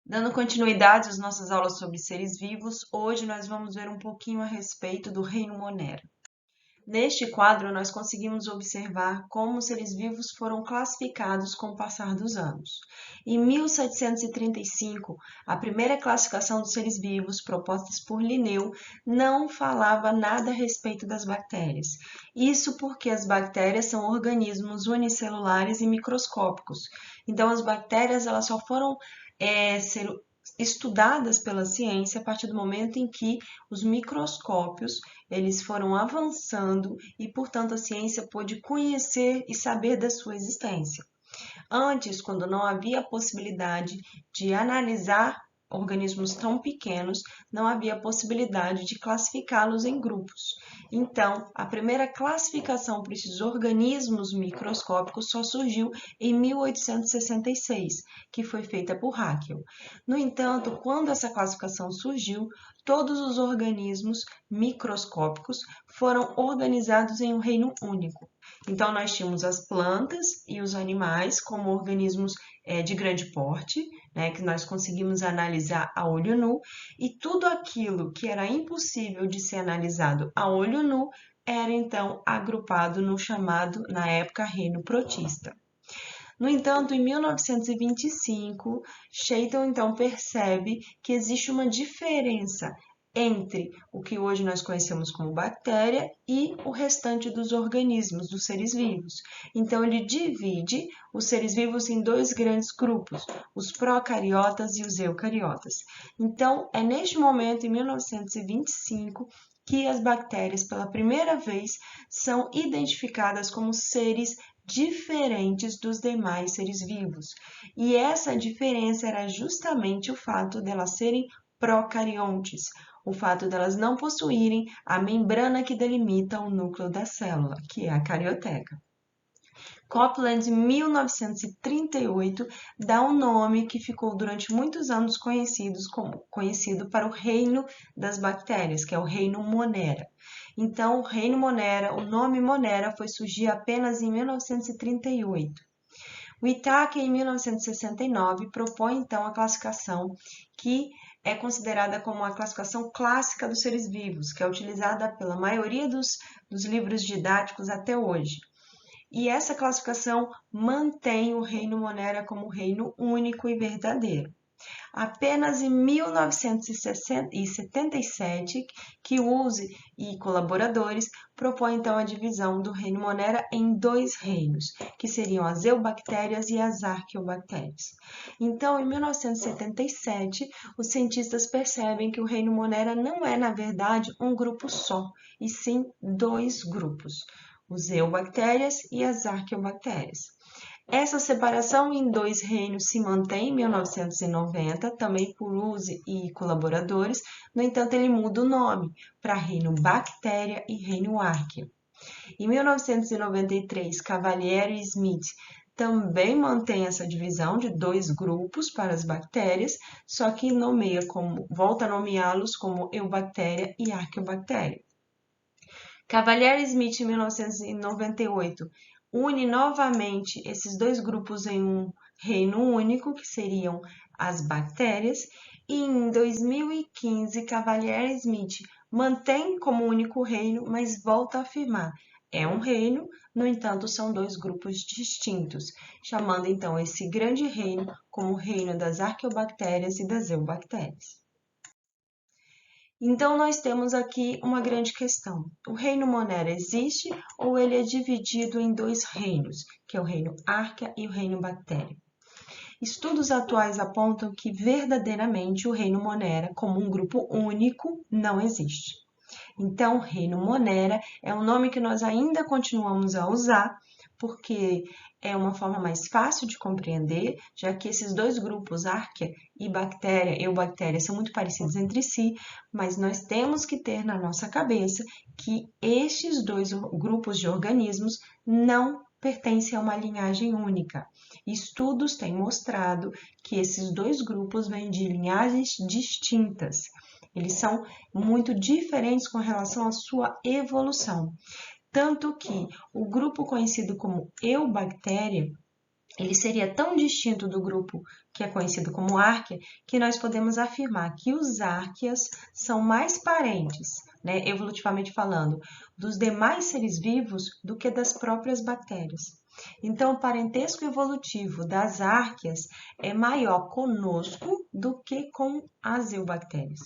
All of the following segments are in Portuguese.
Dando continuidade às nossas aulas sobre seres vivos, hoje nós vamos ver um pouquinho a respeito do reino Monera. Neste quadro, nós conseguimos observar como os seres vivos foram classificados com o passar dos anos. Em 1735, a primeira classificação dos seres vivos, proposta por Linneu, não falava nada a respeito das bactérias. Isso porque as bactérias são organismos unicelulares e microscópicos. Então, as bactérias elas só foram ser estudadas pela ciência a partir do momento em que os microscópios eles foram avançando e, portanto, a ciência pôde conhecer e saber da sua existência. Antes, quando não havia a possibilidade de analisar organismos tão pequenos, não havia a possibilidade de classificá-los em grupos. Então, a primeira classificação para esses organismos microscópicos só surgiu em 1866, que foi feita por Haeckel. No entanto, quando essa classificação surgiu, todos os organismos microscópicos foram organizados em um reino único. Então, nós tínhamos as plantas e os animais como organismos de grande porte, né, que nós conseguimos analisar a olho nu, e tudo aquilo que era impossível de ser analisado a olho nu era então agrupado no chamado, na época, reino protista. No entanto, em 1925, Shenton então percebe que existe uma diferença entre o que hoje nós conhecemos como bactéria e o restante dos organismos, dos seres vivos. Então, ele divide os seres vivos em dois grandes grupos, os procariotas e os eucariotas. Então, é neste momento, em 1925, que as bactérias, pela primeira vez, são identificadas como seres diferentes dos demais seres vivos. E essa diferença era justamente o fato delas serem procariontes, o fato delas não possuírem a membrana que delimita o núcleo da célula, que é a carioteca. Copland, em 1938, dá um nome que ficou durante muitos anos conhecido para o reino das bactérias, que é o reino Monera. Então, o reino Monera, o nome Monera foi surgir apenas em 1938. O Itaque, em 1969, propõe então a classificação que é considerada como a classificação clássica dos seres vivos, que é utilizada pela maioria dos livros didáticos até hoje. E essa classificação mantém o reino Monera como reino único e verdadeiro. Apenas em 1977, que Use e colaboradores propõem então a divisão do reino Monera em dois reinos, que seriam as eubactérias e as arqueobactérias. Então, em 1977, os cientistas percebem que o reino Monera não é, na verdade, um grupo só, e sim dois grupos, os eubactérias e as arqueobactérias. Essa separação em dois reinos se mantém em 1990, também por Use e colaboradores, no entanto, ele muda o nome para reino bactéria e reino arquea. Em 1993, Cavalieri e Smith também mantém essa divisão de dois grupos para as bactérias, só que volta a nomeá-los como eubactéria e arqueobactéria. Cavalieri e Smith, em 1998, une novamente esses dois grupos em um reino único, que seriam as bactérias, e em 2015, Cavalieri e Smith mantém como único reino, mas volta a afirmar, é um reino, no entanto, são dois grupos distintos, chamando então esse grande reino como o reino das arqueobactérias e das eubactérias. Então, nós temos aqui uma grande questão. O reino Monera existe ou ele é dividido em dois reinos, que é o reino Arquea e o reino Bactéria? Estudos atuais apontam que verdadeiramente o reino Monera, como um grupo único, não existe. Então, reino Monera é um nome que nós ainda continuamos a usar, porque é uma forma mais fácil de compreender, já que esses dois grupos, Arquea e Bactéria, eubactéria, são muito parecidos entre si, mas nós temos que ter na nossa cabeça que estes dois grupos de organismos não pertencem a uma linhagem única. Estudos têm mostrado que esses dois grupos vêm de linhagens distintas. Eles são muito diferentes com relação à sua evolução. Tanto que o grupo conhecido como eubactéria ele seria tão distinto do grupo que é conhecido como árquea, que nós podemos afirmar que os árqueas são mais parentes, né, evolutivamente falando, dos demais seres vivos do que das próprias bactérias. Então, o parentesco evolutivo das árqueas é maior conosco do que com as eubactérias.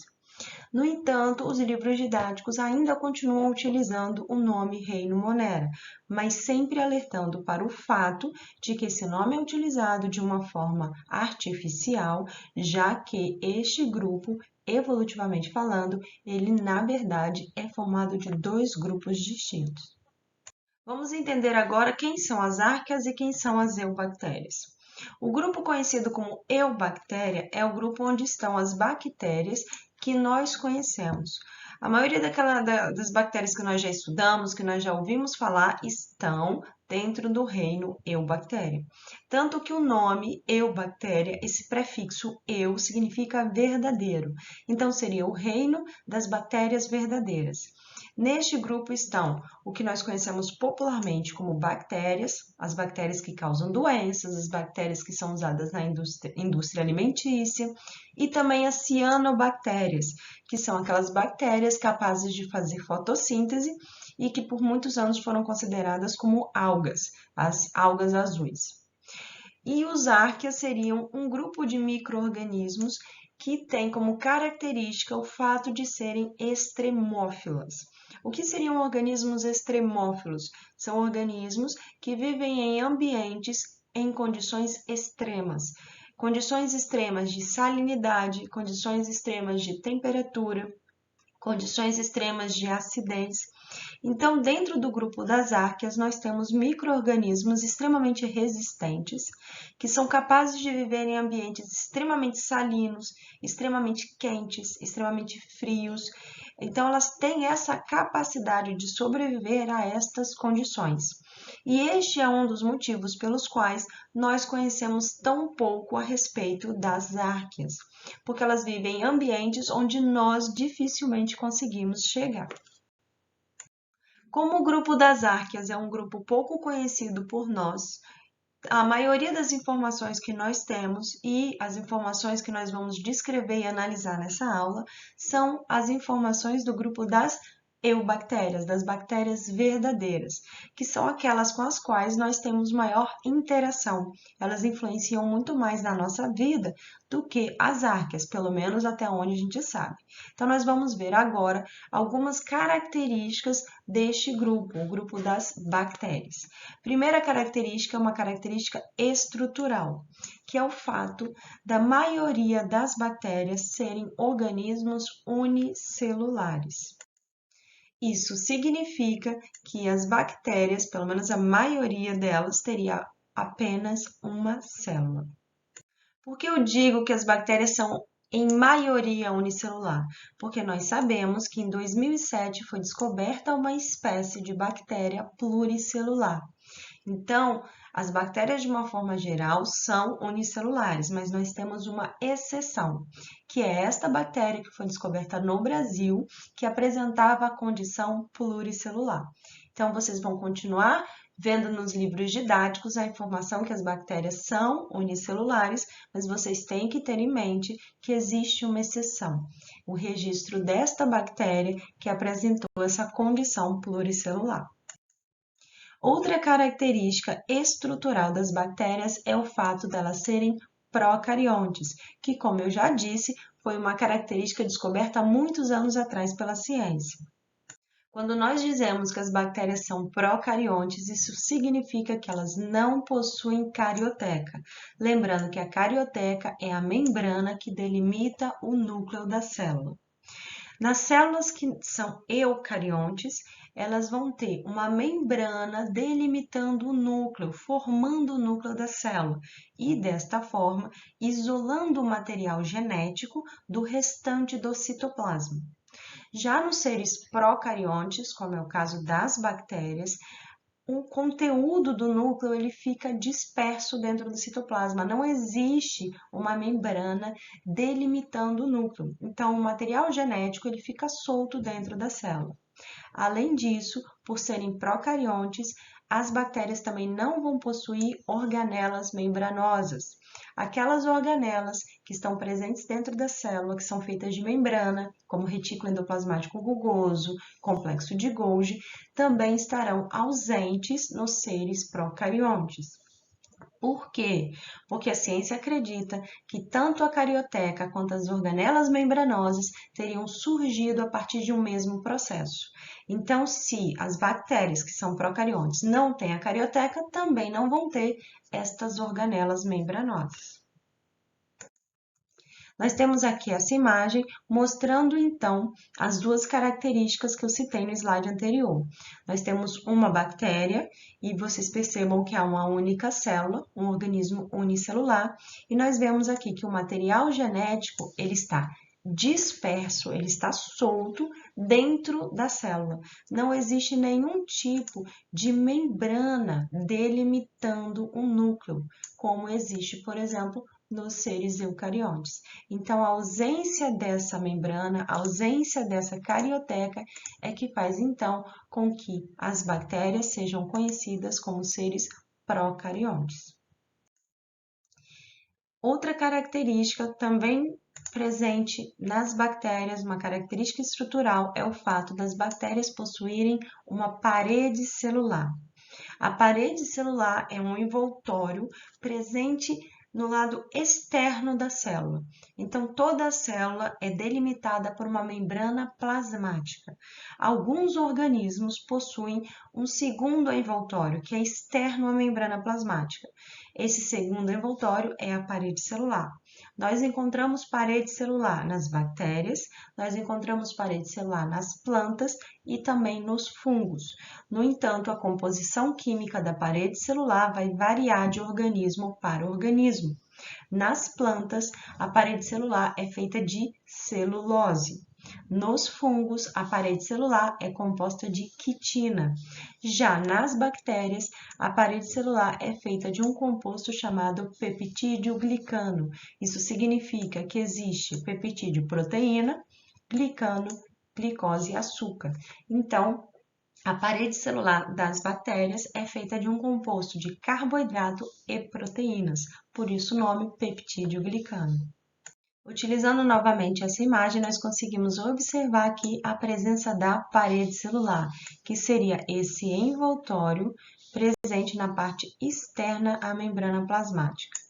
No entanto, os livros didáticos ainda continuam utilizando o nome Reino Monera, mas sempre alertando para o fato de que esse nome é utilizado de uma forma artificial, já que este grupo, evolutivamente falando, ele na verdade é formado de dois grupos distintos. Vamos entender agora quem são as árqueas e quem são as eubactérias. O grupo conhecido como eubactéria é o grupo onde estão as bactérias que nós conhecemos. A maioria das bactérias que nós já estudamos, que nós já ouvimos falar, estão dentro do reino eubactéria. Tanto que o nome eubactéria, esse prefixo eu, significa verdadeiro. Então, seria o reino das bactérias verdadeiras. Neste grupo estão o que nós conhecemos popularmente como bactérias, as bactérias que causam doenças, as bactérias que são usadas na indústria alimentícia, e também as cianobactérias, que são aquelas bactérias capazes de fazer fotossíntese e que por muitos anos foram consideradas como algas, as algas azuis. E os árqueas seriam um grupo de micro-organismos que tem como característica o fato de serem extremófilas. O que seriam organismos extremófilos? São organismos que vivem em ambientes em condições extremas. Condições extremas de salinidade, condições extremas de temperatura, condições extremas de acidez. Então, dentro do grupo das árqueas, nós temos micro-organismos extremamente resistentes, que são capazes de viver em ambientes extremamente salinos, extremamente quentes, extremamente frios. Então, elas têm essa capacidade de sobreviver a estas condições. E este é um dos motivos pelos quais nós conhecemos tão pouco a respeito das árqueas, porque elas vivem em ambientes onde nós dificilmente conseguimos chegar. Como o grupo das árqueas é um grupo pouco conhecido por nós, a maioria das informações que nós temos e as informações que nós vamos descrever e analisar nessa aula são as informações do grupo das eubactérias, das bactérias verdadeiras, que são aquelas com as quais nós temos maior interação. Elas influenciam muito mais na nossa vida do que as árqueas, pelo menos até onde a gente sabe. Então, nós vamos ver agora algumas características deste grupo, o grupo das bactérias. Primeira característica é uma característica estrutural, que é o fato da maioria das bactérias serem organismos unicelulares. Isso significa que as bactérias, pelo menos a maioria delas, teria apenas uma célula. Por que eu digo que as bactérias são em maioria unicelular? Porque nós sabemos que em 2007 foi descoberta uma espécie de bactéria pluricelular. Então, as bactérias, de uma forma geral, são unicelulares, mas nós temos uma exceção, que é esta bactéria que foi descoberta no Brasil, que apresentava a condição pluricelular. Então, vocês vão continuar vendo nos livros didáticos a informação que as bactérias são unicelulares, mas vocês têm que ter em mente que existe uma exceção, o registro desta bactéria que apresentou essa condição pluricelular. Outra característica estrutural das bactérias é o fato delas serem procariontes, que, como eu já disse, foi uma característica descoberta há muitos anos atrás pela ciência. Quando nós dizemos que as bactérias são procariontes, isso significa que elas não possuem carioteca. Lembrando que a carioteca é a membrana que delimita o núcleo da célula. Nas células que são eucariontes, elas vão ter uma membrana delimitando o núcleo, formando o núcleo da célula e, desta forma, isolando o material genético do restante do citoplasma. Já nos seres procariontes, como é o caso das bactérias, o conteúdo do núcleo ele fica disperso dentro do citoplasma. Não existe uma membrana delimitando o núcleo. Então, o material genético ele fica solto dentro da célula. Além disso, por serem procariontes, as bactérias também não vão possuir organelas membranosas. Aquelas organelas que estão presentes dentro da célula, que são feitas de membrana, como retículo endoplasmático rugoso, complexo de Golgi, também estarão ausentes nos seres procariontes. Por quê? Porque a ciência acredita que tanto a carioteca quanto as organelas membranosas teriam surgido a partir de um mesmo processo. Então, se as bactérias que são procariontes não têm a carioteca, também não vão ter estas organelas membranosas. Nós temos aqui essa imagem mostrando, então, as duas características que eu citei no slide anterior. Nós temos uma bactéria, e vocês percebam que é uma única célula, um organismo unicelular, e nós vemos aqui que o material genético, ele está disperso, ele está solto dentro da célula. Não existe nenhum tipo de membrana delimitando um núcleo, como existe, por exemplo, nos seres eucariontes. Então, a ausência dessa membrana, a ausência dessa carioteca é que faz, então, com que as bactérias sejam conhecidas como seres procariontes. Outra característica também presente nas bactérias, uma característica estrutural, é o fato das bactérias possuírem uma parede celular. A parede celular é um envoltório presente no lado externo da célula. Então, toda a célula é delimitada por uma membrana plasmática. Alguns organismos possuem um segundo envoltório, que é externo à membrana plasmática. Esse segundo envoltório é a parede celular. Nós encontramos parede celular nas bactérias, nós encontramos parede celular nas plantas e também nos fungos. No entanto, a composição química da parede celular vai variar de organismo para organismo. Nas plantas, a parede celular é feita de celulose. Nos fungos, a parede celular é composta de quitina. Já nas bactérias, a parede celular é feita de um composto chamado peptídeo glicano. Isso significa que existe peptídeo proteína, glicano, glicose e açúcar. Então, a parede celular das bactérias é feita de um composto de carboidrato e proteínas, por isso o nome peptídeo glicano. Utilizando novamente essa imagem, nós conseguimos observar aqui a presença da parede celular, que seria esse envoltório presente na parte externa à membrana plasmática.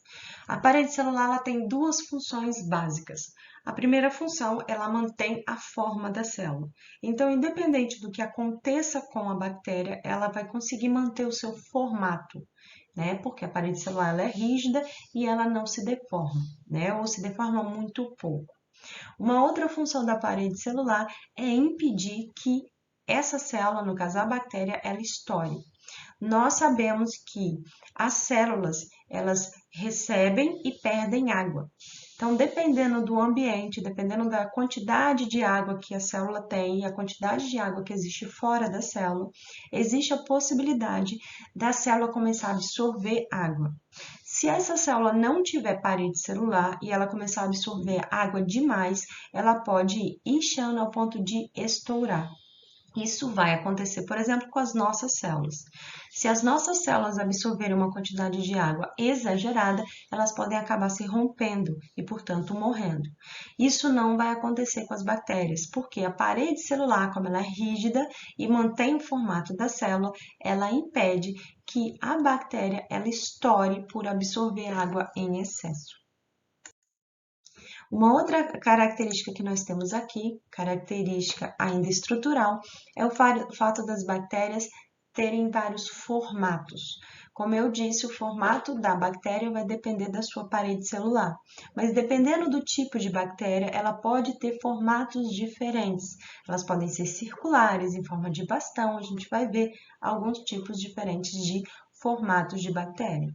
A parede celular ela tem duas funções básicas. A primeira função, ela mantém a forma da célula. Então, independente do que aconteça com a bactéria, ela vai conseguir manter o seu formato, né? Porque a parede celular ela é rígida e ela não se deforma, né? Ou se deforma muito pouco. Uma outra função da parede celular é impedir que essa célula, no caso a bactéria, ela estoure. Nós sabemos que as células, elas recebem e perdem água. Então, dependendo do ambiente, dependendo da quantidade de água que a célula tem e a quantidade de água que existe fora da célula, existe a possibilidade da célula começar a absorver água. Se essa célula não tiver parede celular e ela começar a absorver água demais, ela pode ir inchando ao ponto de estourar. Isso vai acontecer, por exemplo, com as nossas células. Se as nossas células absorverem uma quantidade de água exagerada, elas podem acabar se rompendo e, portanto, morrendo. Isso não vai acontecer com as bactérias, porque a parede celular, como ela é rígida e mantém o formato da célula, ela impede que a bactéria ela estoure por absorver água em excesso. Uma outra característica que nós temos aqui, característica ainda estrutural, é o fato das bactérias terem vários formatos. Como eu disse, o formato da bactéria vai depender da sua parede celular, mas dependendo do tipo de bactéria, ela pode ter formatos diferentes. Elas podem ser circulares, em forma de bastão, a gente vai ver alguns tipos diferentes de formatos de bactéria.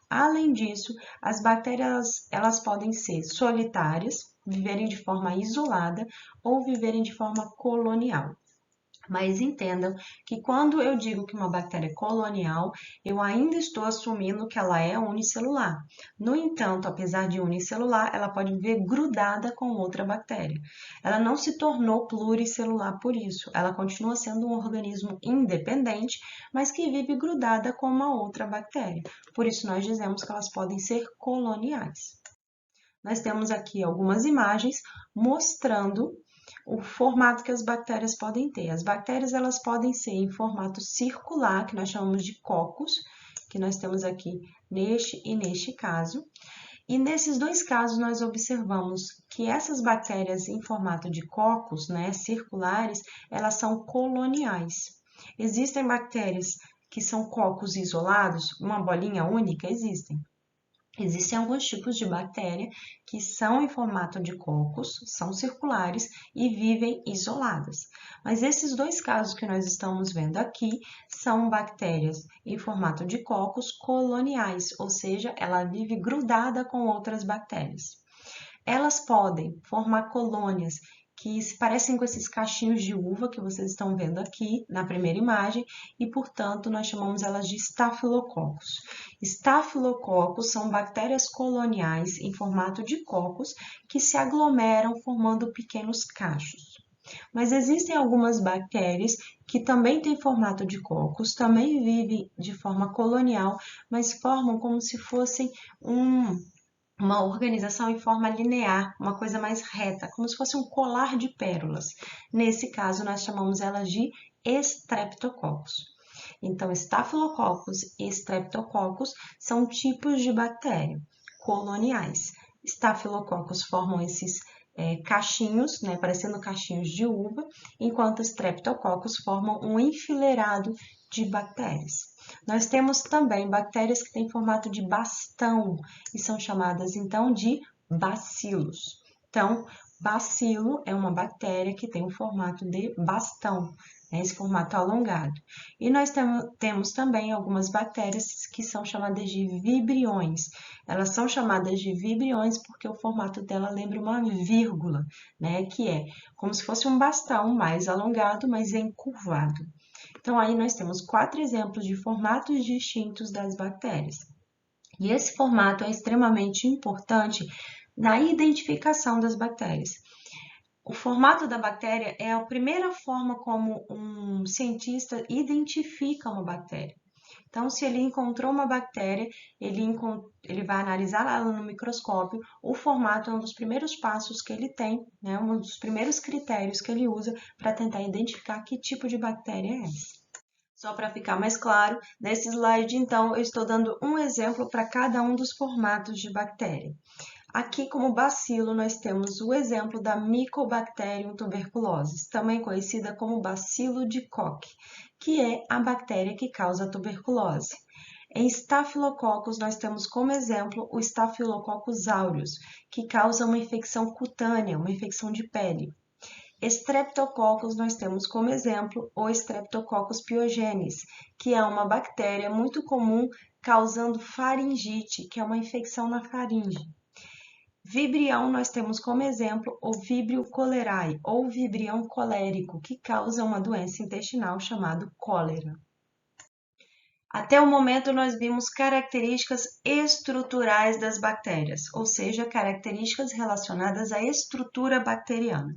Além disso, as bactérias elas podem ser solitárias, viverem de forma isolada ou viverem de forma colonial. Mas entendam que quando eu digo que uma bactéria é colonial, eu ainda estou assumindo que ela é unicelular. No entanto, apesar de unicelular, ela pode viver grudada com outra bactéria. Ela não se tornou pluricelular por isso. Ela continua sendo um organismo independente, mas que vive grudada com uma outra bactéria. Por isso, nós dizemos que elas podem ser coloniais. Nós temos aqui algumas imagens mostrando o formato que as bactérias podem ter. As bactérias elas podem ser em formato circular, que nós chamamos de cocos, que nós temos aqui neste e neste caso. E nesses dois casos nós observamos que essas bactérias em formato de cocos, né, circulares, elas são coloniais. Existem bactérias que são cocos isolados, uma bolinha única, existem. Existem alguns tipos de bactéria que são em formato de cocos, são circulares e vivem isoladas. Mas esses dois casos que nós estamos vendo aqui são bactérias em formato de cocos coloniais, ou seja, ela vive grudada com outras bactérias. Elas podem formar colônias que se parecem com esses cachinhos de uva que vocês estão vendo aqui na primeira imagem e, portanto, nós chamamos elas de estafilococos. Estafilococos são bactérias coloniais em formato de cocos que se aglomeram formando pequenos cachos. Mas existem algumas bactérias que também têm formato de cocos, também vivem de forma colonial, mas formam como se fossem uma organização em forma linear, uma coisa mais reta, como se fosse um colar de pérolas. Nesse caso, nós chamamos elas de estreptococos. Então, estafilococcus e streptococcus são tipos de bactéria coloniais. Estafilococcus formam esses cachinhos, né, parecendo cachinhos de uva, enquanto streptococcus formam um enfileirado de bactérias. Nós temos também bactérias que têm formato de bastão e são chamadas então de bacilos. Então, bacilo é uma bactéria que tem um formato de bastão, né, esse formato alongado. E nós temos também algumas bactérias que são chamadas de vibriões. Elas são chamadas de vibriões porque o formato dela lembra uma vírgula, né, que é como se fosse um bastão mais alongado, mas encurvado. Então, aí nós temos 4 exemplos de formatos distintos das bactérias. E esse formato é extremamente importante na identificação das bactérias. O formato da bactéria é a primeira forma como um cientista identifica uma bactéria. Então, se ele encontrou uma bactéria, ele vai analisar ela no microscópio. O formato é um dos primeiros passos que ele tem, né? Um dos primeiros critérios que ele usa para tentar identificar que tipo de bactéria é essa. Só para ficar mais claro, nesse slide, então, eu estou dando um exemplo para cada um dos formatos de bactéria. Aqui, como bacilo, nós temos o exemplo da Mycobacterium tuberculosis, também conhecida como bacilo de Koch, que é a bactéria que causa a tuberculose. Em Staphylococcus, nós temos como exemplo o Staphylococcus aureus, que causa uma infecção cutânea, uma infecção de pele. Streptococcus, nós temos como exemplo o Streptococcus pyogenes, que é uma bactéria muito comum causando faringite, que é uma infecção na faringe. Vibrião, nós temos como exemplo o Vibrio cholerae, ou vibrião colérico, que causa uma doença intestinal chamada cólera. Até o momento, nós vimos características estruturais das bactérias, ou seja, características relacionadas à estrutura bacteriana.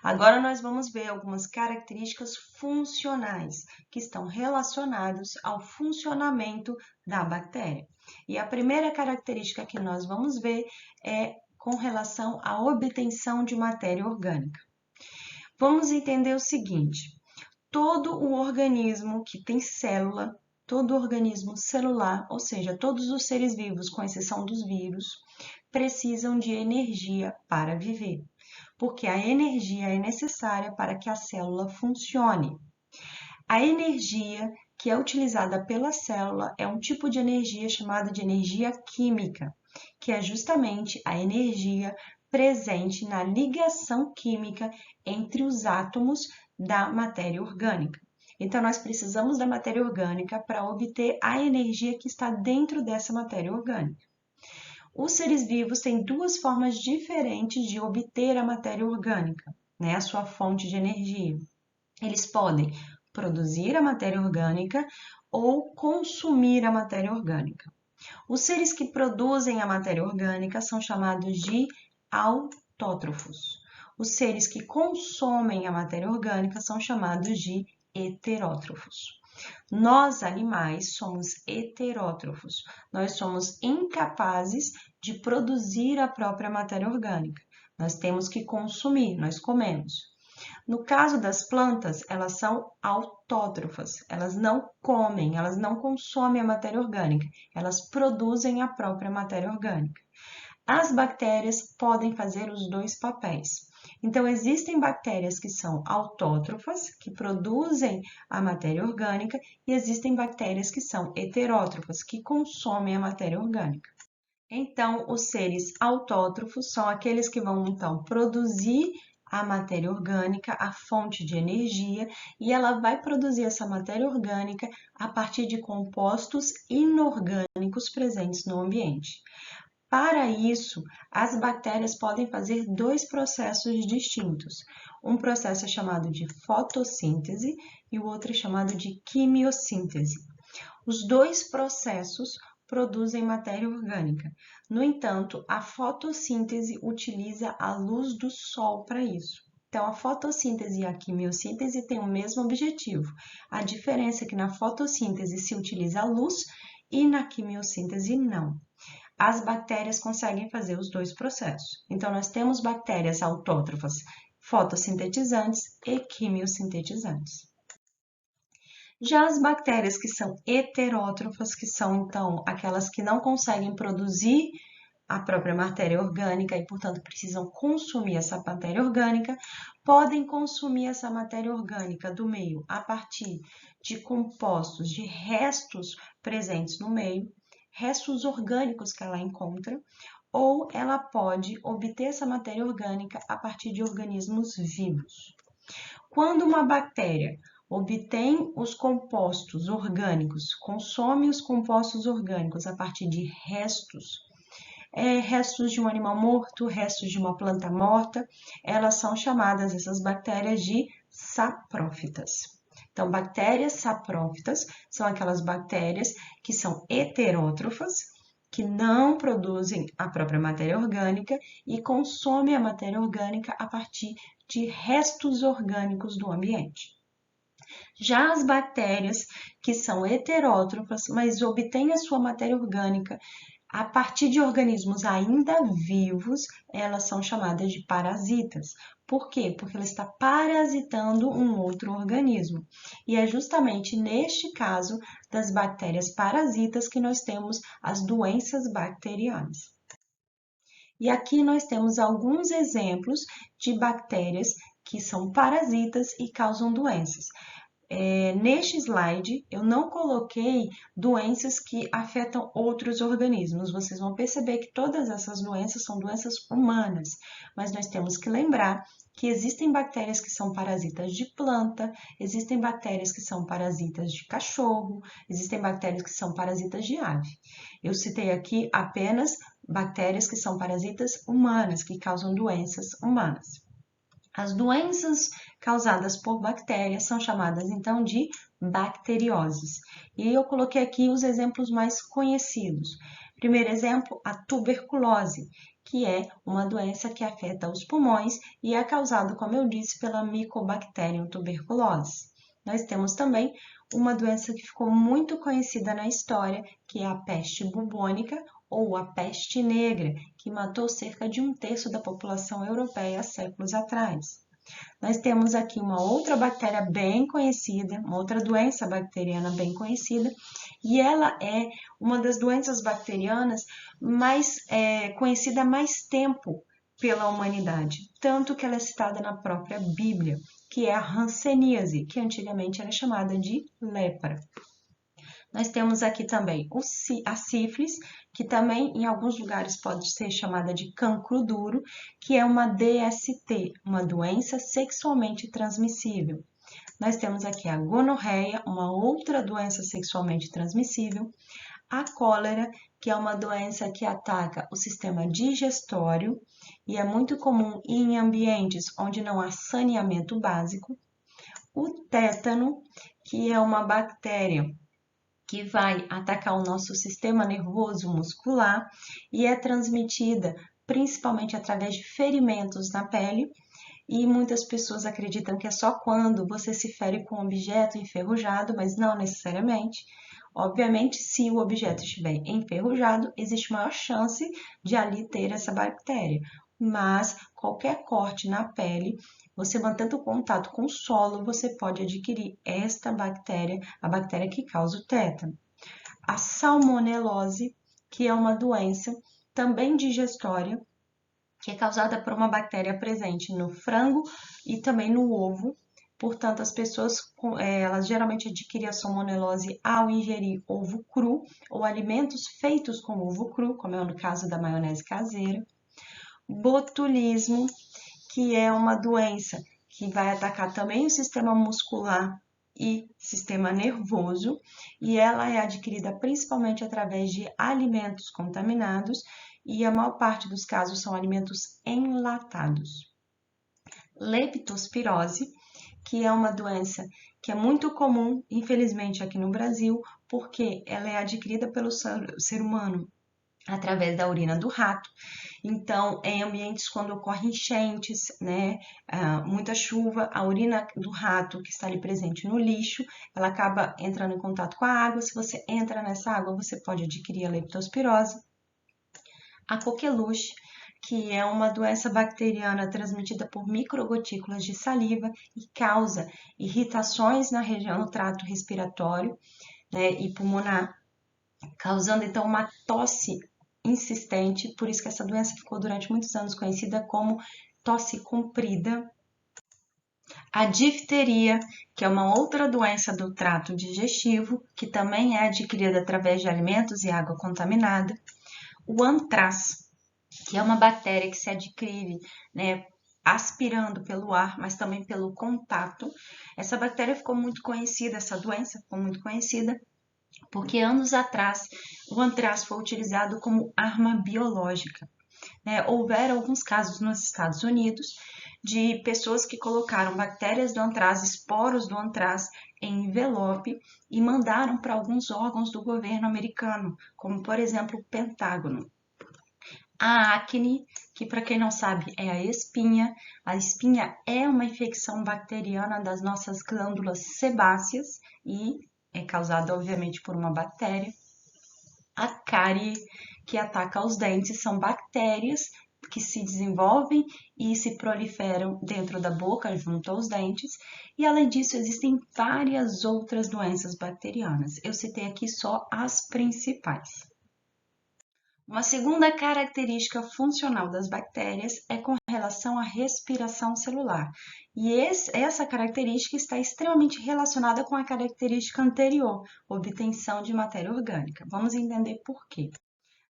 Agora, nós vamos ver algumas características funcionais, que estão relacionadas ao funcionamento da bactéria. E a primeira característica que nós vamos ver é com relação à obtenção de matéria orgânica. Vamos entender o seguinte: todo o organismo que tem célula, todo organismo celular, ou seja, todos os seres vivos, com exceção dos vírus, precisam de energia para viver, porque a energia é necessária para que a célula funcione. A energia que é utilizada pela célula é um tipo de energia chamada de energia química, que é justamente a energia presente na ligação química entre os átomos da matéria orgânica. Então, nós precisamos da matéria orgânica para obter a energia que está dentro dessa matéria orgânica. Os seres vivos têm duas formas diferentes de obter a matéria orgânica, né, a sua fonte de energia. Eles podem produzir a matéria orgânica ou consumir a matéria orgânica. Os seres que produzem a matéria orgânica são chamados de autótrofos. Os seres que consomem a matéria orgânica são chamados de heterótrofos. Nós, animais, somos heterótrofos. Nós somos incapazes de produzir a própria matéria orgânica. Nós temos que consumir, nós comemos. No caso das plantas, elas são autótrofas, elas não comem, elas não consomem a matéria orgânica, elas produzem a própria matéria orgânica. As bactérias podem fazer os dois papéis. Então, existem bactérias que são autótrofas, que produzem a matéria orgânica, e existem bactérias que são heterótrofas, que consomem a matéria orgânica. Então, os seres autótrofos são aqueles que vão, então, produzir a matéria orgânica, a fonte de energia, e ela vai produzir essa matéria orgânica a partir de compostos inorgânicos presentes no ambiente. Para isso, as bactérias podem fazer dois processos distintos. Um processo é chamado de fotossíntese e o outro é chamado de quimiossíntese. Os dois processos produzem matéria orgânica. No entanto, a fotossíntese utiliza a luz do sol para isso. Então, a fotossíntese e a quimiossíntese têm o mesmo objetivo. A diferença é que na fotossíntese se utiliza a luz e na quimiossíntese não. As bactérias conseguem fazer os dois processos. Então, nós temos bactérias autótrofas fotossintetizantes e quimiosintetizantes. Já as bactérias que são heterótrofas, que são então aquelas que não conseguem produzir a própria matéria orgânica e, portanto, precisam consumir essa matéria orgânica, podem consumir essa matéria orgânica do meio a partir de compostos, de restos presentes no meio, restos orgânicos que ela encontra, ou ela pode obter essa matéria orgânica a partir de organismos vivos. Quando uma bactéria obtém os compostos orgânicos, consome os compostos orgânicos a partir de restos, restos de um animal morto, restos de uma planta morta, elas são chamadas, essas bactérias, de saprófitas. Então, bactérias saprófitas são aquelas bactérias que são heterótrofas, que não produzem a própria matéria orgânica e consomem a matéria orgânica a partir de restos orgânicos do ambiente. Já as bactérias que são heterótrofas, mas obtêm a sua matéria orgânica a partir de organismos ainda vivos, elas são chamadas de parasitas. Por quê? Porque ela está parasitando um outro organismo. E é justamente neste caso das bactérias parasitas que nós temos as doenças bacterianas. E aqui nós temos alguns exemplos de bactérias que são parasitas e causam doenças. Neste slide, eu não coloquei doenças que afetam outros organismos. Vocês vão perceber que todas essas doenças são doenças humanas, mas nós temos que lembrar que existem bactérias que são parasitas de planta, existem bactérias que são parasitas de cachorro, existem bactérias que são parasitas de ave. Eu citei aqui apenas bactérias que são parasitas humanas, que causam doenças humanas. As doenças causadas por bactérias são chamadas então de bacterioses. E eu coloquei aqui os exemplos mais conhecidos. Primeiro exemplo, a tuberculose, que é uma doença que afeta os pulmões e é causada, como eu disse, pela Mycobacterium tuberculose. Nós temos também uma doença que ficou muito conhecida na história, que é a peste bubônica ou a peste negra, que matou cerca de 1/3 da população europeia há séculos atrás. Nós temos aqui uma outra bactéria bem conhecida, uma outra doença bacteriana bem conhecida, e ela é uma das doenças bacterianas mais conhecida há mais tempo pela humanidade, tanto que ela é citada na própria Bíblia, que é a hanseníase, que antigamente era chamada de lepra. Nós temos aqui também a sífilis, que também em alguns lugares pode ser chamada de cancro duro, que é uma DST, uma doença sexualmente transmissível. Nós temos aqui a gonorreia, uma outra doença sexualmente transmissível, a cólera, que é uma doença que ataca o sistema digestório e é muito comum em ambientes onde não há saneamento básico. o tétano, que é uma bactéria que vai atacar o nosso sistema nervoso muscular e é transmitida principalmente através de ferimentos na pele. E muitas pessoas acreditam que é só quando você se fere com um objeto enferrujado, mas não necessariamente. Obviamente, se o objeto estiver enferrujado, existe maior chance de ali ter essa bactéria. Mas qualquer corte na pele, você mantendo contato com o solo, você pode adquirir esta bactéria, a bactéria que causa o tétano. A salmonelose, que é uma doença também digestória, que é causada por uma bactéria presente no frango e também no ovo. Portanto, as pessoas elas geralmente adquirem a salmonelose ao ingerir ovo cru ou alimentos feitos com ovo cru, como é no caso da maionese caseira. Botulismo, que é uma doença que vai atacar também o sistema muscular e sistema nervoso, e ela é adquirida principalmente através de alimentos contaminados, e a maior parte dos casos são alimentos enlatados. Leptospirose, que é uma doença que é muito comum, infelizmente, aqui no Brasil, porque ela é adquirida pelo ser humano através da urina do rato. Então, em ambientes quando ocorrem enchentes, né, muita chuva, a urina do rato que está ali presente no lixo, ela acaba entrando em contato com a água. Se você entra nessa água, você pode adquirir a leptospirose. A coqueluche, que é uma doença bacteriana transmitida por microgotículas de saliva e causa irritações na região do trato respiratório, né, e pulmonar, causando então uma tosse insistente, por isso que essa doença ficou durante muitos anos conhecida como tosse comprida. A difteria, que é uma outra doença do trato digestivo, que também é adquirida através de alimentos e água contaminada. O antrás, que é uma bactéria que se adquire, né, aspirando pelo ar, mas também pelo contato. Essa bactéria ficou muito conhecida, essa doença ficou muito conhecida, porque anos atrás o antrás foi utilizado como arma biológica. Houveram alguns casos nos Estados Unidos de pessoas que colocaram bactérias do antrás, esporos do antrás, em envelope e mandaram para alguns órgãos do governo americano, como por exemplo o Pentágono. A acne, que para quem não sabe é a espinha é uma infecção bacteriana das nossas glândulas sebáceas e é causada obviamente por uma bactéria. A cárie, que ataca os dentes, são bactérias que se desenvolvem e se proliferam dentro da boca, junto aos dentes. E além disso, existem várias outras doenças bacterianas. Eu citei aqui só as principais. Uma segunda característica funcional das bactérias é com relação à respiração celular. E essa característica está extremamente relacionada com a característica anterior, obtenção de matéria orgânica. Vamos entender por quê.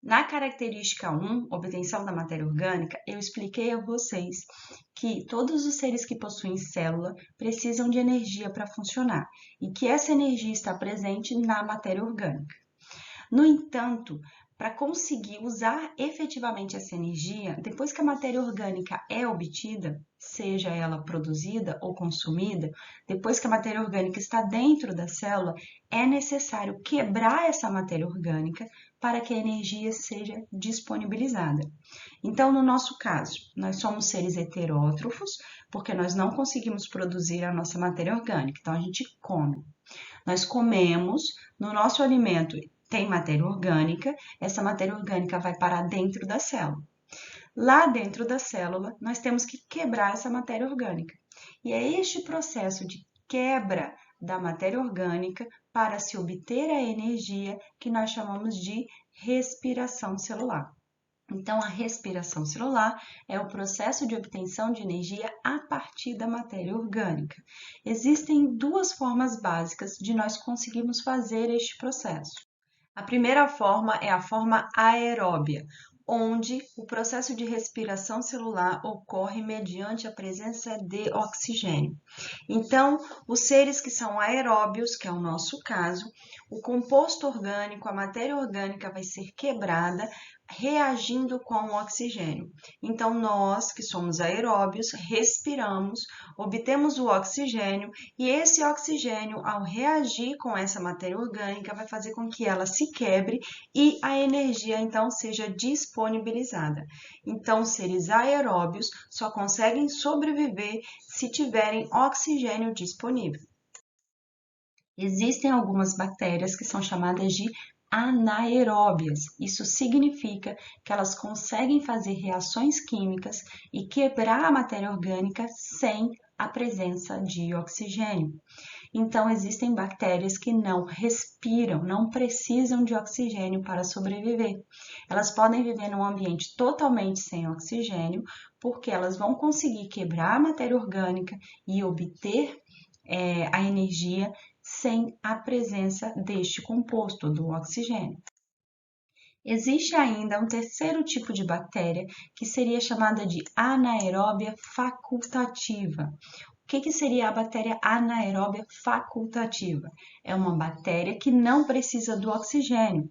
Na característica 1, obtenção da matéria orgânica, eu expliquei a vocês que todos os seres que possuem célula precisam de energia para funcionar e que essa energia está presente na matéria orgânica. No entanto, para conseguir usar efetivamente essa energia, depois que a matéria orgânica é obtida, seja ela produzida ou consumida, depois que a matéria orgânica está dentro da célula, é necessário quebrar essa matéria orgânica para que a energia seja disponibilizada. Então, no nosso caso, nós somos seres heterótrofos, porque nós não conseguimos produzir a nossa matéria orgânica, então a gente come. Nós comemos, no nosso alimento tem matéria orgânica, essa matéria orgânica vai parar dentro da célula. Lá dentro da célula, nós temos que quebrar essa matéria orgânica. E é este processo de quebra da matéria orgânica para se obter a energia que nós chamamos de respiração celular. Então, a respiração celular é o processo de obtenção de energia a partir da matéria orgânica. Existem duas formas básicas de nós conseguirmos fazer este processo. A primeira forma é a forma aeróbia, onde o processo de respiração celular ocorre mediante a presença de oxigênio. Então, os seres que são aeróbios, que é o nosso caso, o composto orgânico, a matéria orgânica vai ser quebrada reagindo com o oxigênio. Então, nós, que somos aeróbios, respiramos, obtemos o oxigênio e esse oxigênio, ao reagir com essa matéria orgânica, vai fazer com que ela se quebre e a energia, então, seja disponibilizada. Então, seres aeróbios só conseguem sobreviver se tiverem oxigênio disponível. Existem algumas bactérias que são chamadas de anaeróbias. Isso significa que elas conseguem fazer reações químicas e quebrar a matéria orgânica sem a presença de oxigênio. Então, existem bactérias que não respiram, não precisam de oxigênio para sobreviver. Elas podem viver num ambiente totalmente sem oxigênio, porque elas vão conseguir quebrar a matéria orgânica e obter a energia sem a presença deste composto, do oxigênio. Existe ainda um terceiro tipo de bactéria que seria chamada de anaeróbia facultativa. O que seria a bactéria anaeróbia facultativa? É uma bactéria que não precisa do oxigênio,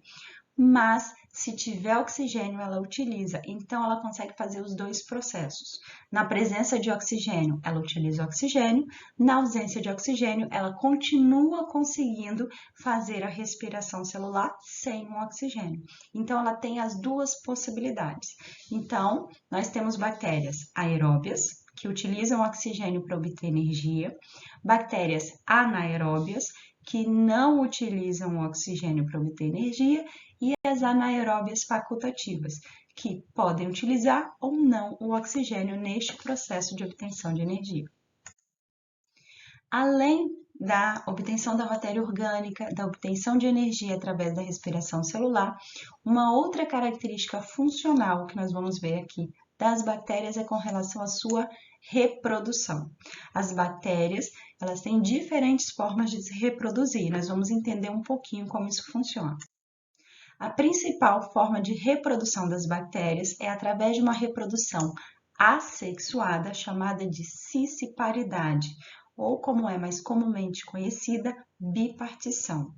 mas se tiver oxigênio, ela utiliza. Então, ela consegue fazer os dois processos. Na presença de oxigênio, ela utiliza o oxigênio. Na ausência de oxigênio, ela continua conseguindo fazer a respiração celular sem o oxigênio. Então, ela tem as duas possibilidades. Então, nós temos bactérias aeróbias, que utilizam oxigênio para obter energia, bactérias anaeróbias, que não utilizam o oxigênio para obter energia, e as anaeróbias facultativas, que podem utilizar ou não o oxigênio neste processo de obtenção de energia. Além da obtenção da matéria orgânica, da obtenção de energia através da respiração celular, uma outra característica funcional que nós vamos ver aqui das bactérias é com relação à sua reprodução. As bactérias, elas têm diferentes formas de se reproduzir. Nós vamos entender um pouquinho como isso funciona. A principal forma de reprodução das bactérias é através de uma reprodução assexuada, chamada de cisparidade, ou como é mais comumente conhecida, bipartição.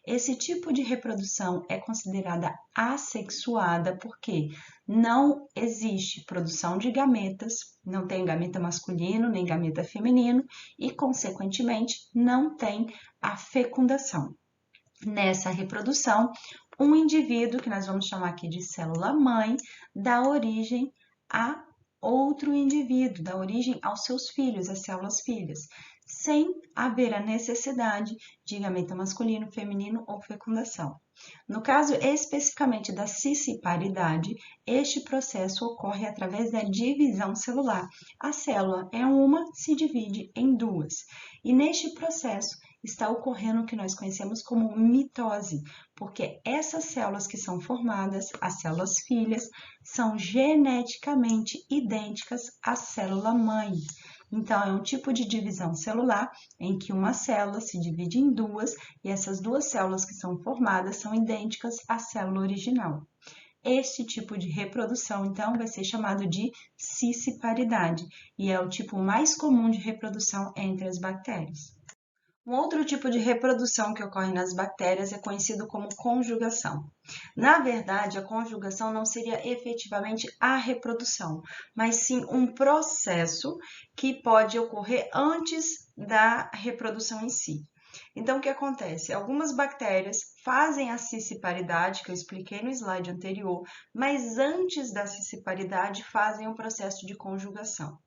Esse tipo de reprodução é considerada assexuada porque não existe produção de gametas, não tem gameta masculino nem gameta feminino e, consequentemente, não tem a fecundação. Nessa reprodução, um indivíduo, que nós vamos chamar aqui de célula-mãe, dá origem a outro indivíduo, dá origem aos seus filhos, as células-filhas, sem haver a necessidade de gameta masculino, feminino ou fecundação. No caso especificamente da cisparidade, este processo ocorre através da divisão celular. A célula é uma, se divide em duas. E neste processo está ocorrendo o que nós conhecemos como mitose, porque essas células que são formadas, as células filhas, são geneticamente idênticas à célula-mãe. Então, é um tipo de divisão celular em que uma célula se divide em duas e essas duas células que são formadas são idênticas à célula original. Este tipo de reprodução, então, vai ser chamado de cisparidade e é o tipo mais comum de reprodução entre as bactérias. Um outro tipo de reprodução que ocorre nas bactérias é conhecido como conjugação. Na verdade, a conjugação não seria efetivamente a reprodução, mas sim um processo que pode ocorrer antes da reprodução em si. Então, o que acontece? Algumas bactérias fazem a cisparidade, que eu expliquei no slide anterior, mas antes da cisparidade fazem o processo de conjugação.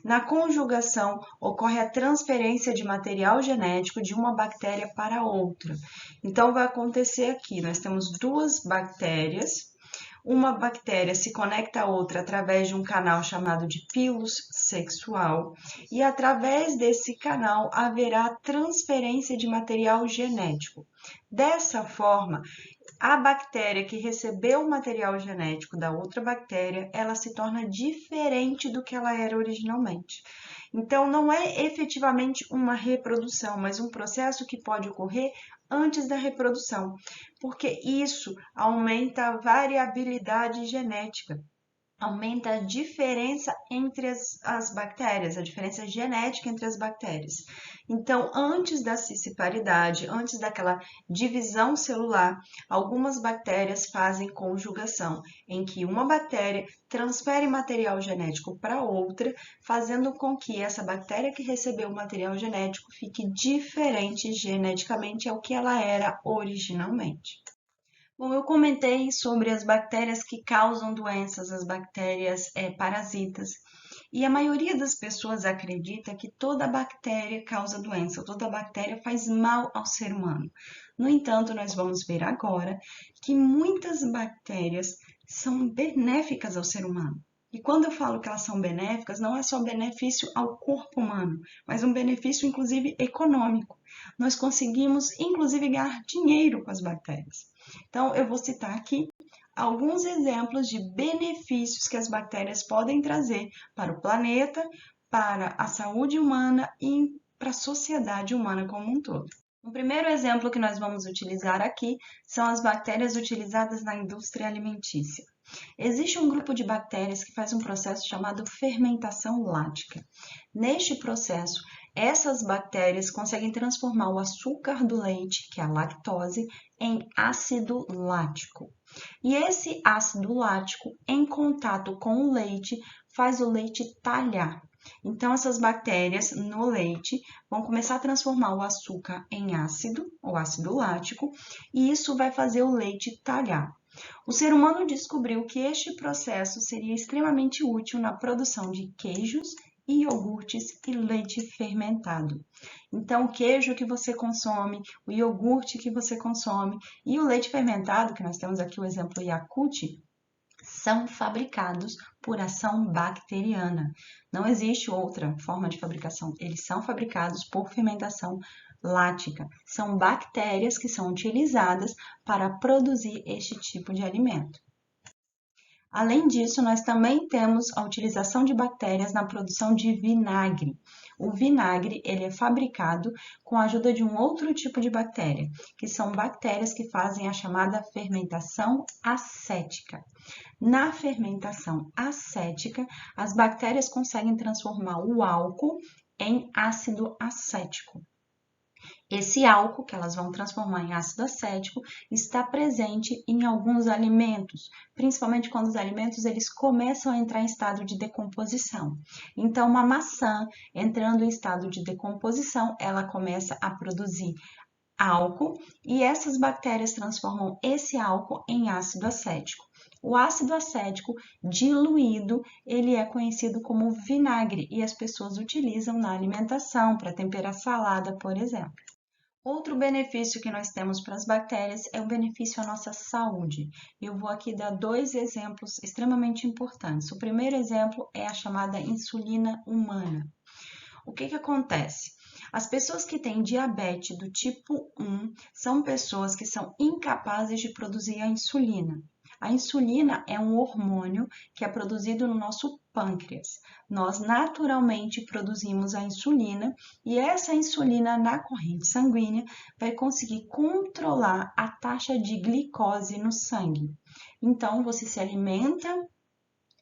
Na conjugação, ocorre a transferência de material genético de uma bactéria para outra. Então, vai acontecer aqui, nós temos duas bactérias, uma bactéria se conecta a outra através de um canal chamado de pilus sexual e através desse canal haverá transferência de material genético. Dessa forma, a bactéria que recebeu o material genético da outra bactéria, ela se torna diferente do que ela era originalmente. Então, não é efetivamente uma reprodução, mas um processo que pode ocorrer antes da reprodução, porque isso aumenta a variabilidade genética. aumenta a diferença entre as bactérias, a diferença genética entre as bactérias. Então, antes da cisciparidade, antes daquela divisão celular, algumas bactérias fazem conjugação, em que uma bactéria transfere material genético para outra, fazendo com que essa bactéria que recebeu o material genético fique diferente geneticamente ao que ela era originalmente. Bom, eu comentei sobre as bactérias que causam doenças, as bactérias parasitas, e a maioria das pessoas acredita que toda bactéria causa doença, toda bactéria faz mal ao ser humano. No entanto, nós vamos ver agora que muitas bactérias são benéficas ao ser humano. E quando eu falo que elas são benéficas, não é só benefício ao corpo humano, mas um benefício, inclusive, econômico. Nós conseguimos, inclusive, ganhar dinheiro com as bactérias. Então, eu vou citar aqui alguns exemplos de benefícios que as bactérias podem trazer para o planeta, para a saúde humana e para a sociedade humana como um todo. O primeiro exemplo que nós vamos utilizar aqui são as bactérias utilizadas na indústria alimentícia. Existe um grupo de bactérias que faz um processo chamado fermentação lática. Neste processo, essas bactérias conseguem transformar o açúcar do leite, que é a lactose, em ácido lático. E esse ácido lático, em contato com o leite, faz o leite talhar. Então, essas bactérias no leite vão começar a transformar o açúcar em ácido, ou ácido lático, e isso vai fazer o leite talhar. O ser humano descobriu que este processo seria extremamente útil na produção de queijos, iogurtes e leite fermentado. Então, o queijo que você consome, o iogurte que você consome e o leite fermentado, que nós temos aqui o exemplo Yakult, são fabricados por ação bacteriana. Não existe outra forma de fabricação. Eles são fabricados por fermentação lática. São bactérias que são utilizadas para produzir este tipo de alimento. Além disso, nós também temos a utilização de bactérias na produção de vinagre. O vinagre ele é fabricado com a ajuda de um outro tipo de bactéria, que são bactérias que fazem a chamada fermentação acética. Na fermentação acética, as bactérias conseguem transformar o álcool em ácido acético. Esse álcool, que elas vão transformar em ácido acético, está presente em alguns alimentos, principalmente quando os alimentos eles começam a entrar em estado de decomposição. Então, uma maçã entrando em estado de decomposição, ela começa a produzir álcool e essas bactérias transformam esse álcool em ácido acético. O ácido acético diluído, ele é conhecido como vinagre e as pessoas utilizam na alimentação para temperar salada, por exemplo. Outro benefício que nós temos para as bactérias é o benefício à nossa saúde. Eu vou aqui dar dois exemplos extremamente importantes. O primeiro exemplo é a chamada insulina humana. O que acontece? As pessoas que têm diabetes do tipo 1 são pessoas que são incapazes de produzir a insulina. A insulina é um hormônio que é produzido no nosso pâncreas. Nós naturalmente produzimos a insulina e essa insulina na corrente sanguínea vai conseguir controlar a taxa de glicose no sangue. Então, você se alimenta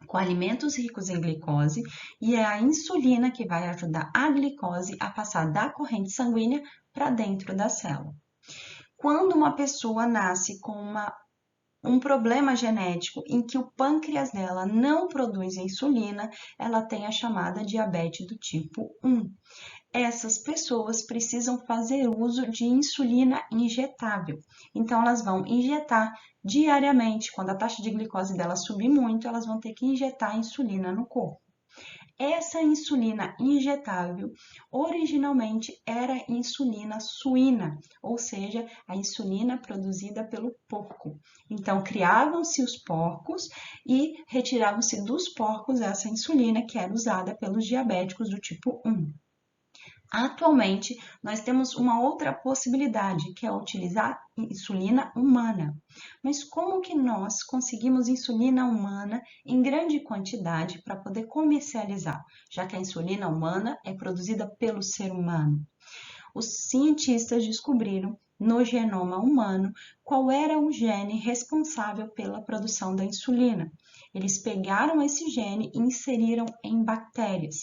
com alimentos ricos em glicose e é a insulina que vai ajudar a glicose a passar da corrente sanguínea para dentro da célula. Quando uma pessoa nasce com um problema genético em que o pâncreas dela não produz insulina, ela tem a chamada diabetes do tipo 1. Essas pessoas precisam fazer uso de insulina injetável. Então, elas vão injetar diariamente. Quando a taxa de glicose dela subir muito, elas vão ter que injetar insulina no corpo. Essa insulina injetável originalmente era insulina suína, ou seja, a insulina produzida pelo porco. Então, criavam-se os porcos e retiravam-se dos porcos essa insulina que era usada pelos diabéticos do tipo 1. Atualmente, nós temos uma outra possibilidade, que é utilizar insulina humana. Mas como que nós conseguimos insulina humana em grande quantidade para poder comercializar, já que a insulina humana é produzida pelo ser humano? Os cientistas descobriram no genoma humano qual era o gene responsável pela produção da insulina. Eles pegaram esse gene e inseriram em bactérias.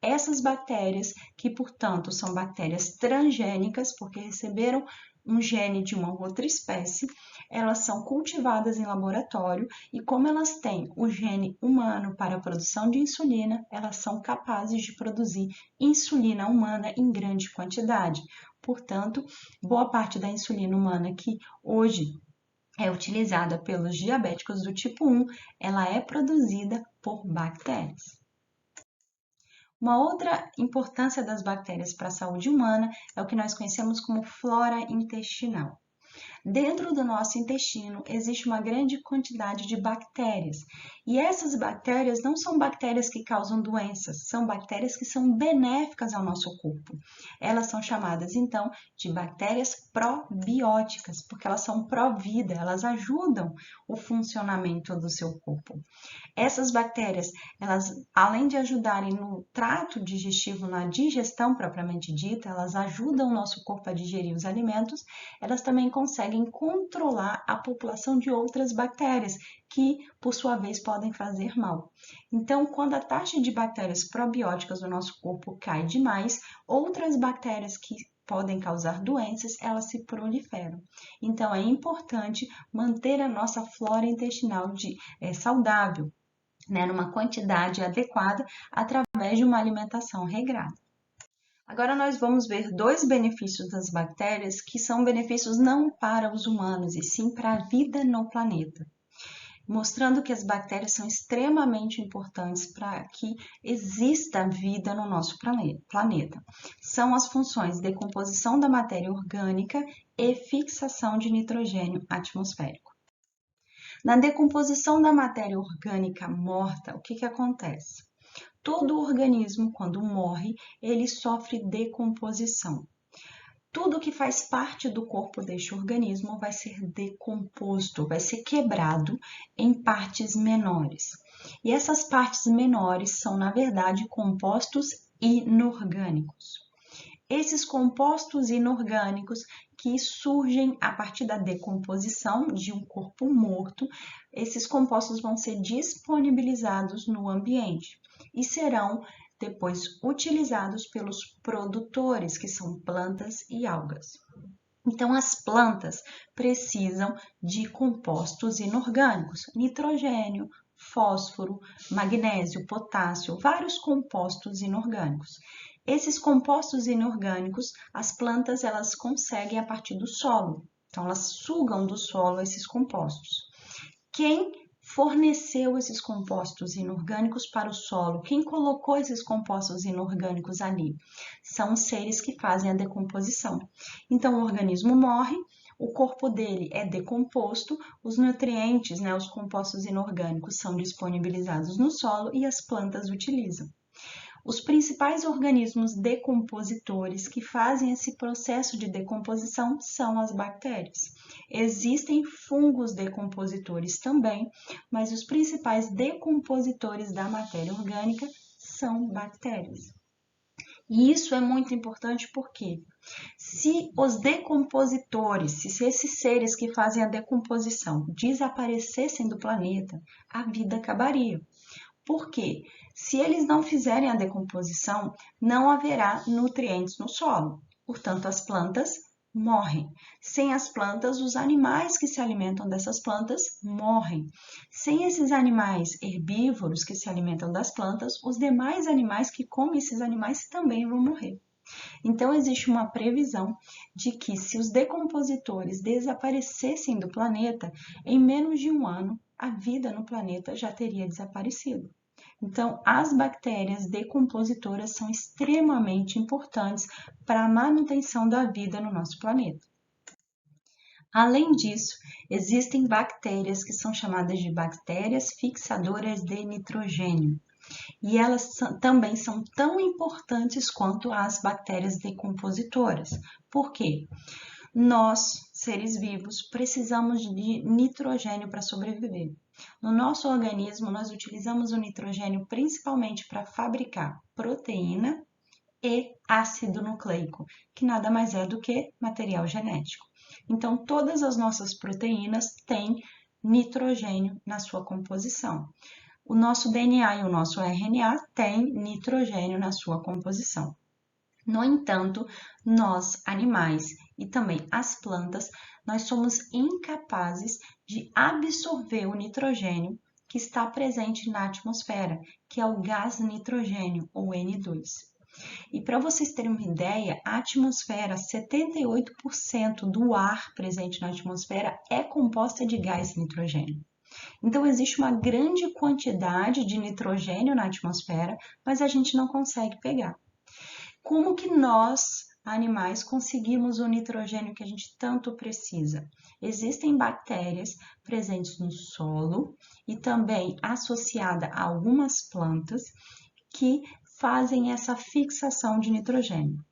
Essas bactérias, que portanto são bactérias transgênicas, porque receberam um gene de uma outra espécie, elas são cultivadas em laboratório e como elas têm o gene humano para a produção de insulina, elas são capazes de produzir insulina humana em grande quantidade. Portanto, boa parte da insulina humana que hoje é utilizada pelos diabéticos do tipo 1, ela é produzida por bactérias. Uma outra importância das bactérias para a saúde humana é o que nós conhecemos como flora intestinal. Dentro do nosso intestino existe uma grande quantidade de bactérias, e essas bactérias não são bactérias que causam doenças, são bactérias que são benéficas ao nosso corpo. Elas são chamadas então de bactérias probióticas, porque elas são pró-vida, elas ajudam o funcionamento do seu corpo. Essas bactérias, elas, além de ajudarem no trato digestivo, na digestão propriamente dita, elas ajudam o nosso corpo a digerir os alimentos, elas também conseguem controlar a população de outras bactérias, que, por sua vez, podem fazer mal. Então, quando a taxa de bactérias probióticas do nosso corpo cai demais, outras bactérias que podem causar doenças, elas se proliferam. Então, é importante manter a nossa flora intestinal saudável, numa quantidade adequada, através de uma alimentação regrada. Agora nós vamos ver dois benefícios das bactérias que são benefícios não para os humanos, e sim para a vida no planeta, mostrando que as bactérias são extremamente importantes para que exista vida no nosso planeta. São as funções de decomposição da matéria orgânica e fixação de nitrogênio atmosférico. Na decomposição da matéria orgânica morta, o que acontece? Todo organismo, quando morre, ele sofre decomposição. Tudo que faz parte do corpo deste organismo vai ser decomposto, vai ser quebrado em partes menores. E essas partes menores são, na verdade, compostos inorgânicos. Esses compostos inorgânicos que surgem a partir da decomposição de um corpo morto, esses compostos vão ser disponibilizados no ambiente e serão depois utilizados pelos produtores, que são plantas e algas. Então, as plantas precisam de compostos inorgânicos, nitrogênio, fósforo, magnésio, potássio, vários compostos inorgânicos. Esses compostos inorgânicos, as plantas elas conseguem a partir do solo. Então, elas sugam do solo esses compostos. Quem forneceu esses compostos inorgânicos para o solo? Quem colocou esses compostos inorgânicos ali? São os seres que fazem a decomposição. Então, o organismo morre, o corpo dele é decomposto, os nutrientes, os compostos inorgânicos são disponibilizados no solo e as plantas utilizam. Os principais organismos decompositores que fazem esse processo de decomposição são as bactérias. Existem fungos decompositores também, mas os principais decompositores da matéria orgânica são bactérias. E isso é muito importante porque se os decompositores, se esses seres que fazem a decomposição desaparecessem do planeta, a vida acabaria. Por quê? Se eles não fizerem a decomposição, não haverá nutrientes no solo. Portanto, as plantas morrem. Sem as plantas, os animais que se alimentam dessas plantas morrem. Sem esses animais herbívoros que se alimentam das plantas, os demais animais que comem esses animais também vão morrer. Então, existe uma previsão de que se os decompositores desaparecessem do planeta, em menos de um ano, a vida no planeta já teria desaparecido. Então, as bactérias decompositoras são extremamente importantes para a manutenção da vida no nosso planeta. Além disso, existem bactérias que são chamadas de bactérias fixadoras de nitrogênio. E elas também são tão importantes quanto as bactérias decompositoras. Por quê? Nós, seres vivos, precisamos de nitrogênio para sobreviver. No nosso organismo, nós utilizamos o nitrogênio principalmente para fabricar proteína e ácido nucleico, que nada mais é do que material genético. Então, todas as nossas proteínas têm nitrogênio na sua composição. O nosso DNA e o nosso RNA têm nitrogênio na sua composição. No entanto, nós, animais e também as plantas, nós somos incapazes de absorver o nitrogênio que está presente na atmosfera, que é o gás nitrogênio, ou N2. E para vocês terem uma ideia, a atmosfera, 78% do ar presente na atmosfera é composta de gás nitrogênio. Então, existe uma grande quantidade de nitrogênio na atmosfera, mas a gente não consegue pegar. Como que nós, animais, conseguimos o nitrogênio que a gente tanto precisa? Existem bactérias presentes no solo e também associada a algumas plantas que fazem essa fixação de nitrogênio.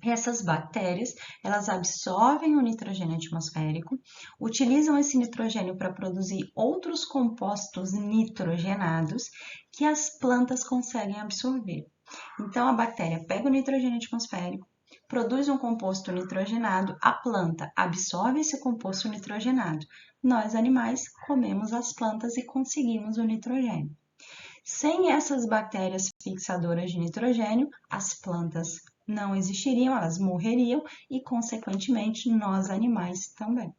Essas bactérias, elas absorvem o nitrogênio atmosférico, utilizam esse nitrogênio para produzir outros compostos nitrogenados que as plantas conseguem absorver. Então, a bactéria pega o nitrogênio atmosférico, produz um composto nitrogenado, a planta absorve esse composto nitrogenado. Nós, animais, comemos as plantas e conseguimos o nitrogênio. Sem essas bactérias fixadoras de nitrogênio, as plantas não existiriam, elas morreriam e, consequentemente, nós, animais, também.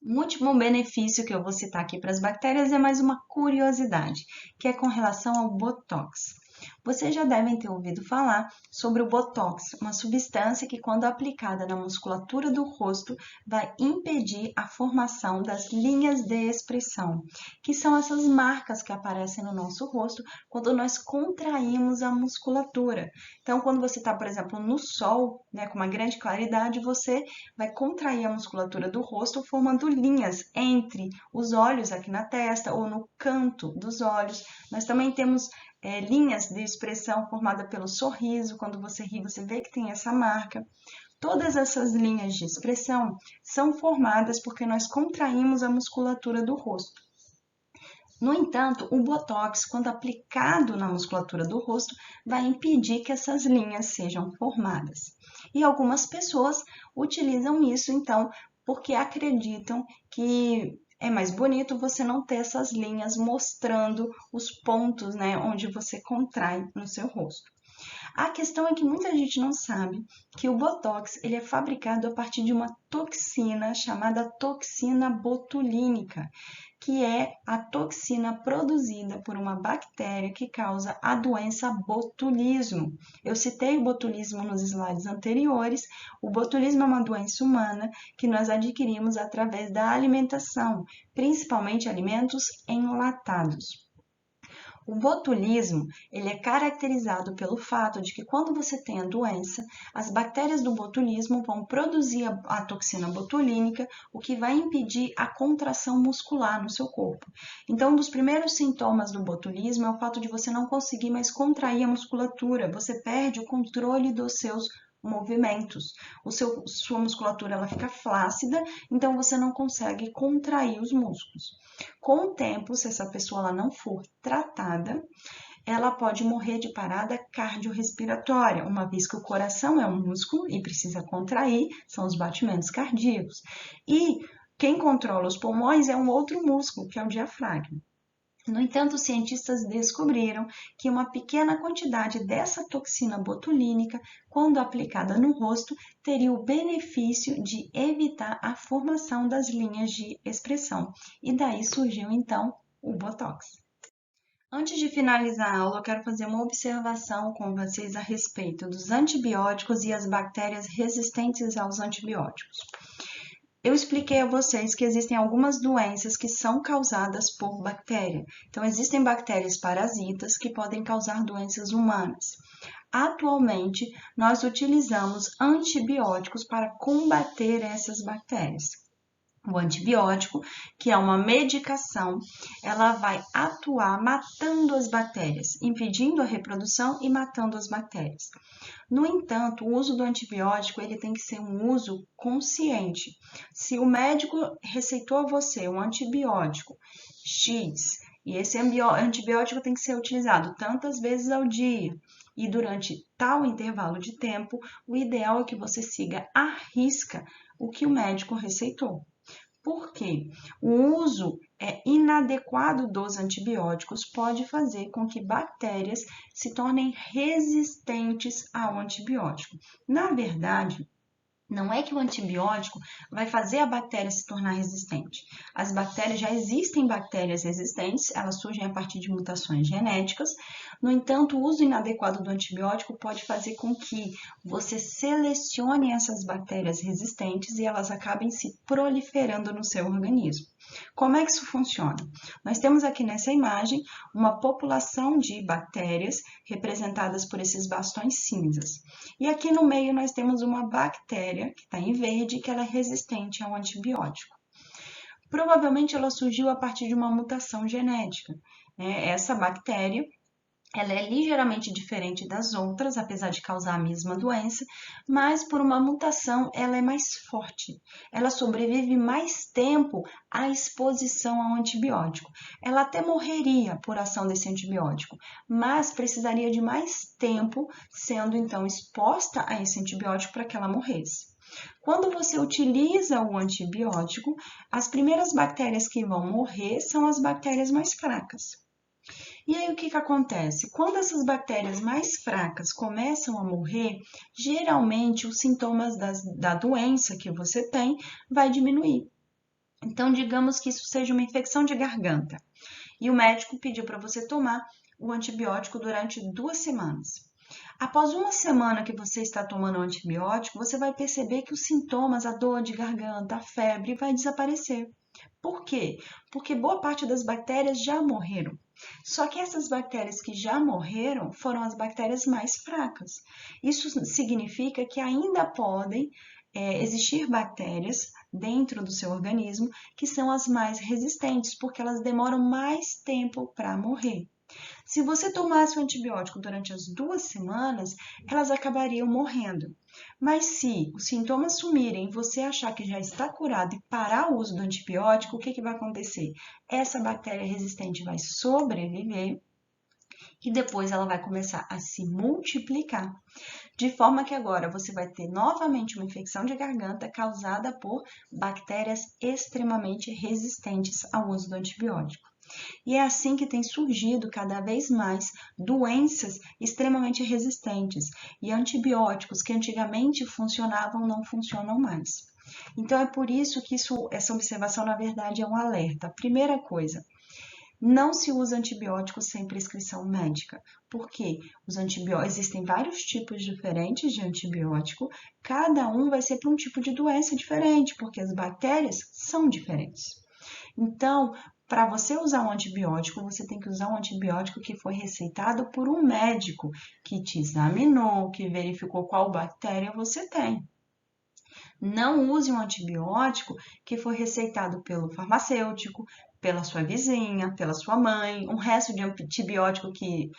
Um último benefício que eu vou citar aqui para as bactérias é mais uma curiosidade, que é com relação ao Botox. Vocês já devem ter ouvido falar sobre o Botox, uma substância que, quando aplicada na musculatura do rosto, vai impedir a formação das linhas de expressão, que são essas marcas que aparecem no nosso rosto quando nós contraímos a musculatura. Então, quando você está, por exemplo, no sol, com uma grande claridade, você vai contrair a musculatura do rosto, formando linhas entre os olhos aqui na testa ou no canto dos olhos. Nós também temos linhas de expressão formada pelo sorriso. Quando você ri, você vê que tem essa marca. Todas essas linhas de expressão são formadas porque nós contraímos a musculatura do rosto. No entanto, o Botox, quando aplicado na musculatura do rosto, vai impedir que essas linhas sejam formadas. E algumas pessoas utilizam isso, então, porque acreditam que é mais bonito você não ter essas linhas mostrando os pontos, onde você contrai no seu rosto. A questão é que muita gente não sabe que o Botox ele é fabricado a partir de uma toxina chamada toxina botulínica, que é a toxina produzida por uma bactéria que causa a doença botulismo. Eu citei o botulismo nos slides anteriores. O botulismo é uma doença humana que nós adquirimos através da alimentação, principalmente alimentos enlatados. O botulismo ele é caracterizado pelo fato de que quando você tem a doença, as bactérias do botulismo vão produzir a toxina botulínica, o que vai impedir a contração muscular no seu corpo. Então, um dos primeiros sintomas do botulismo é o fato de você não conseguir mais contrair a musculatura, você perde o controle dos seus movimentos. Sua musculatura ela fica flácida, então você não consegue contrair os músculos. Com o tempo, se essa pessoa ela não for tratada, ela pode morrer de parada cardiorrespiratória, uma vez que o coração é um músculo e precisa contrair, são os batimentos cardíacos. E quem controla os pulmões é um outro músculo, que é o diafragma. No entanto, os cientistas descobriram que uma pequena quantidade dessa toxina botulínica, quando aplicada no rosto, teria o benefício de evitar a formação das linhas de expressão. E daí surgiu, então, o Botox. Antes de finalizar a aula, eu quero fazer uma observação com vocês a respeito dos antibióticos e as bactérias resistentes aos antibióticos. Eu expliquei a vocês que existem algumas doenças que são causadas por bactéria. Então, existem bactérias parasitas que podem causar doenças humanas. Atualmente, nós utilizamos antibióticos para combater essas bactérias. O antibiótico, que é uma medicação, ela vai atuar matando as bactérias, impedindo a reprodução e matando as bactérias. No entanto, o uso do antibiótico ele tem que ser um uso consciente. Se o médico receitou a você um antibiótico X E esse antibiótico tem que ser utilizado tantas vezes ao dia. E durante tal intervalo de tempo, o ideal é que você siga à risca o que o médico receitou. Por quê? O uso inadequado dos antibióticos pode fazer com que bactérias se tornem resistentes ao antibiótico. Na verdade, não é que o antibiótico vai fazer a bactéria se tornar resistente. As bactérias, já existem bactérias resistentes, elas surgem a partir de mutações genéticas. No entanto, o uso inadequado do antibiótico pode fazer com que você selecione essas bactérias resistentes e elas acabem se proliferando no seu organismo. Como é que isso funciona? Nós temos aqui nessa imagem uma população de bactérias representadas por esses bastões cinzas. E aqui no meio nós temos uma bactéria, que está em verde, que ela é resistente ao antibiótico. Provavelmente ela surgiu a partir de uma mutação genética. Essa bactéria, ela é ligeiramente diferente das outras, apesar de causar a mesma doença, mas por uma mutação ela é mais forte. Ela sobrevive mais tempo à exposição ao antibiótico. Ela até morreria por ação desse antibiótico, mas precisaria de mais tempo sendo então exposta a esse antibiótico para que ela morresse. Quando você utiliza o antibiótico, as primeiras bactérias que vão morrer são as bactérias mais fracas. E aí o que acontece? Quando essas bactérias mais fracas começam a morrer, geralmente os sintomas da doença que você tem vai diminuir. Então, digamos que isso seja uma infecção de garganta e o médico pediu para você tomar o antibiótico durante 2 semanas. Após 1 semana que você está tomando o antibiótico, você vai perceber que os sintomas, a dor de garganta, a febre, vai desaparecer. Por quê? Porque boa parte das bactérias já morreram. Só que essas bactérias que já morreram foram as bactérias mais fracas. Isso significa que ainda podem existir bactérias dentro do seu organismo que são as mais resistentes, porque elas demoram mais tempo para morrer. Se você tomasse o antibiótico durante as 2 semanas, elas acabariam morrendo. Mas se os sintomas sumirem e você achar que já está curado e parar o uso do antibiótico, o que vai acontecer? Essa bactéria resistente vai sobreviver e depois ela vai começar a se multiplicar, de forma que agora você vai ter novamente uma infecção de garganta causada por bactérias extremamente resistentes ao uso do antibiótico. E é assim que tem surgido cada vez mais doenças extremamente resistentes e antibióticos que antigamente funcionavam não funcionam mais. Então é por isso que essa observação na verdade é um alerta. Primeira coisa, não se usa antibiótico sem prescrição médica, porque existem vários tipos diferentes de antibiótico, cada um vai ser para um tipo de doença diferente, porque as bactérias são diferentes. Então, para você usar um antibiótico, você tem que usar um antibiótico que foi receitado por um médico, que te examinou, que verificou qual bactéria você tem. Não use um antibiótico que foi receitado pelo farmacêutico, pela sua vizinha, pela sua mãe, um resto de antibiótico que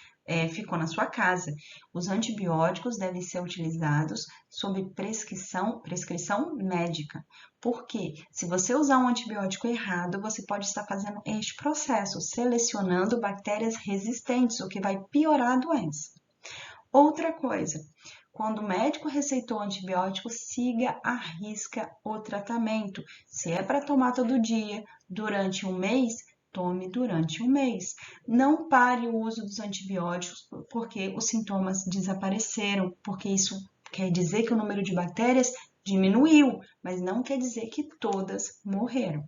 ficou na sua casa. Os antibióticos devem ser utilizados sob prescrição médica. Porque se você usar um antibiótico errado, você pode estar fazendo este processo, selecionando bactérias resistentes, o que vai piorar a doença. Outra coisa, quando o médico receitou antibiótico, siga à risca o tratamento. Se é para tomar todo dia, durante 1 mês, tome durante 1 mês. Não pare o uso dos antibióticos porque os sintomas desapareceram, porque isso quer dizer que o número de bactérias diminuiu, mas não quer dizer que todas morreram.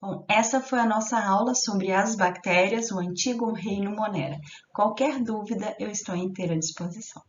Bom, essa foi a nossa aula sobre as bactérias, o antigo reino Monera. Qualquer dúvida, eu estou à inteira disposição.